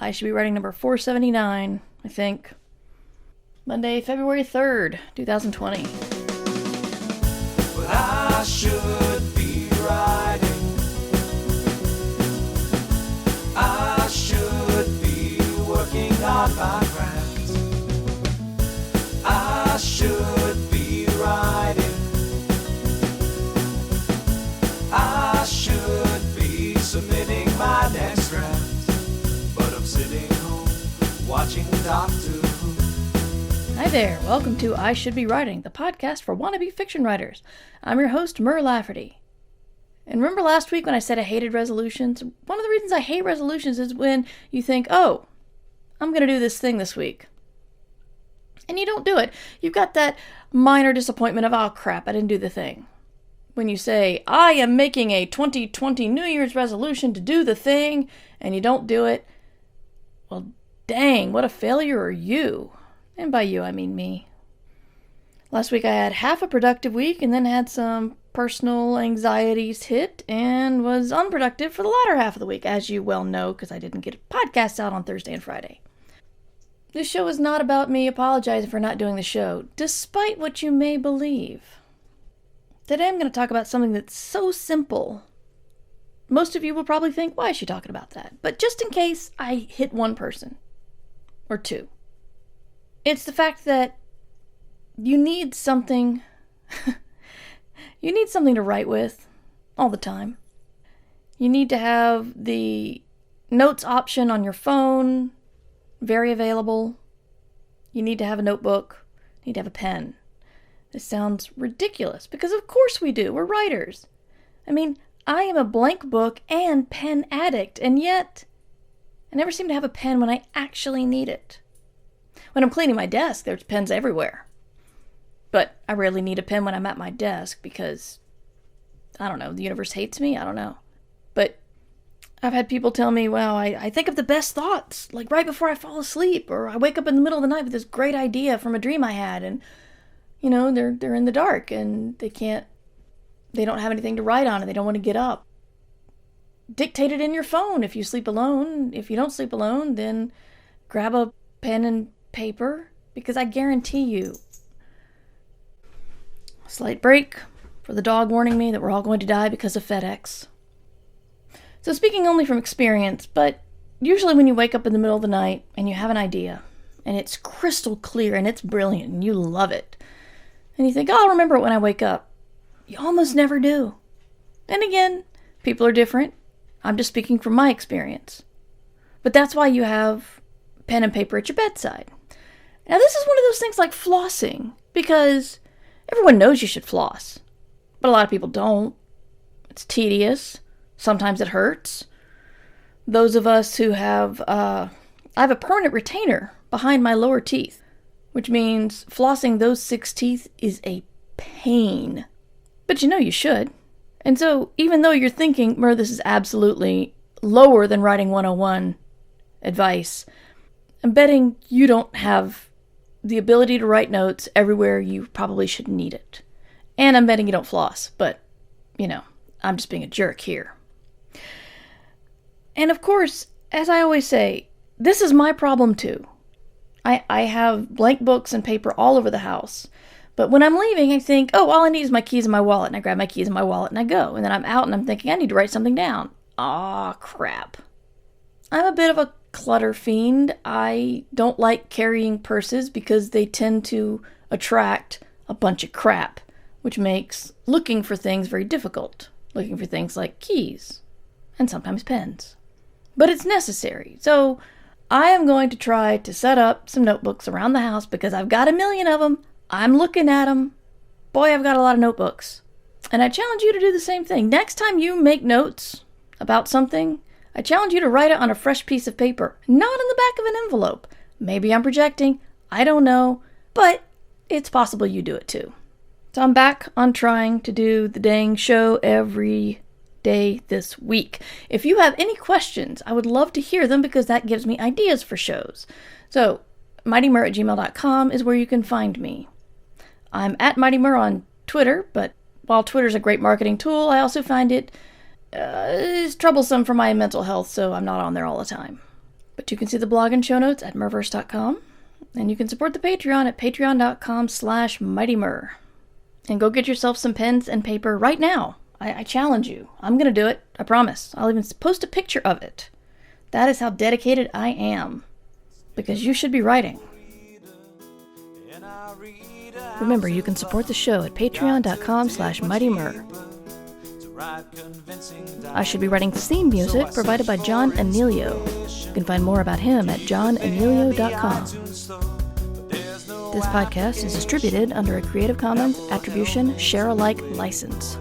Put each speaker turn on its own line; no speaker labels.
I should be writing number 479, I think. Monday, February 3rd, 2020.
But I should be writing. I should be working on my craft. I should be writing. I should be submitting my next draft. But I'm sitting home watching Doctor Who.
Hi there, welcome to I Should Be Writing, the podcast for wannabe fiction writers. I'm your host, Mur Lafferty. And remember last week when I said I hated resolutions? One of the reasons I hate resolutions is when you think, oh, I'm going to do this thing this week. And you don't do it. You've got that minor disappointment of, oh crap, I didn't do the thing. When you say, I am making a 2020 New Year's resolution to do the thing, and you don't do it, well, dang, what a failure are you. And by you, I mean me. Last week I had half a productive week and then had some personal anxieties hit and was unproductive for the latter half of the week, as you well know, because I didn't get podcasts out on Thursday and Friday. This show is not about me apologizing for not doing the show, despite what you may believe. Today I'm going to talk about something that's so simple. Most of you will probably think, why is she talking about that? But just in case I hit one person. Or two. It's the fact that you need something to write with all the time. You need to have the notes option on your phone, very available. You need to have a notebook. You need to have a pen. This sounds ridiculous because of course we do. We're writers. I mean, I am a blank book and pen addict, and yet I never seem to have a pen when I actually need it. When I'm cleaning my desk, there's pens everywhere. But I rarely need a pen when I'm at my desk because, I don't know, the universe hates me? I don't know. But I've had people tell me, well, I think of the best thoughts, like right before I fall asleep, or I wake up in the middle of the night with this great idea from a dream I had, and, you know, they're in the dark, and they don't have anything to write on, and they don't want to get up. Dictate it in your phone if you sleep alone. If you don't sleep alone, then grab a pen and paper, because I guarantee you. Slight break for the dog warning me that we're all going to die because of FedEx. So speaking only from experience, but usually when you wake up in the middle of the night and you have an idea, and it's crystal clear and it's brilliant and you love it, and you think, oh, I'll remember it when I wake up. You almost never do. And again, people are different. I'm just speaking from my experience. But that's why you have pen and paper at your bedside. Now, this is one of those things like flossing, because everyone knows you should floss, but a lot of people don't. It's tedious. Sometimes it hurts. Those of us who have, I have a permanent retainer behind my lower teeth, which means flossing those 6 teeth is a pain. But you know you should. And so, even though you're thinking, Mur, this is absolutely lower than writing 101 advice, I'm betting you don't have the ability to write notes everywhere you probably should need it. And I'm betting you don't floss, but, you know, I'm just being a jerk here. And of course, as I always say, this is my problem too. I have blank books and paper all over the house. But when I'm leaving, I think, oh, all I need is my keys and my wallet. And I grab my keys and my wallet and I go. And then I'm out and I'm thinking, I need to write something down. Aw, crap. I'm a bit of a clutter fiend. I don't like carrying purses because they tend to attract a bunch of crap, which makes looking for things very difficult. Looking for things like keys and sometimes pens. But it's necessary. So I am going to try to set up some notebooks around the house because I've got a million of them. I'm looking at them. Boy, I've got a lot of notebooks. And I challenge you to do the same thing. Next time you make notes about something, I challenge you to write it on a fresh piece of paper, not in the back of an envelope. Maybe I'm projecting, I don't know, but it's possible you do it too. So I'm back on trying to do the dang show every day this week. If you have any questions, I would love to hear them because that gives me ideas for shows. So, mightymur@gmail.com is where you can find me. I'm at mightymur on Twitter, but while Twitter's a great marketing tool, I also find it is troublesome for my mental health, so I'm not on there all the time. But you can see the blog and show notes at merverse.com. And you can support the Patreon at patreon.com/mightymur. And go get yourself some pens and paper right now. I challenge you. I'm going to do it. I promise. I'll even post a picture of it. That is how dedicated I am. Because you should be writing. Remember, you can support the show at patreon.com/mightymur. I should be writing theme music provided by John Anelio. You can find more about him at johnanelio.com. This podcast is distributed under a Creative Commons Attribution Share-alike license.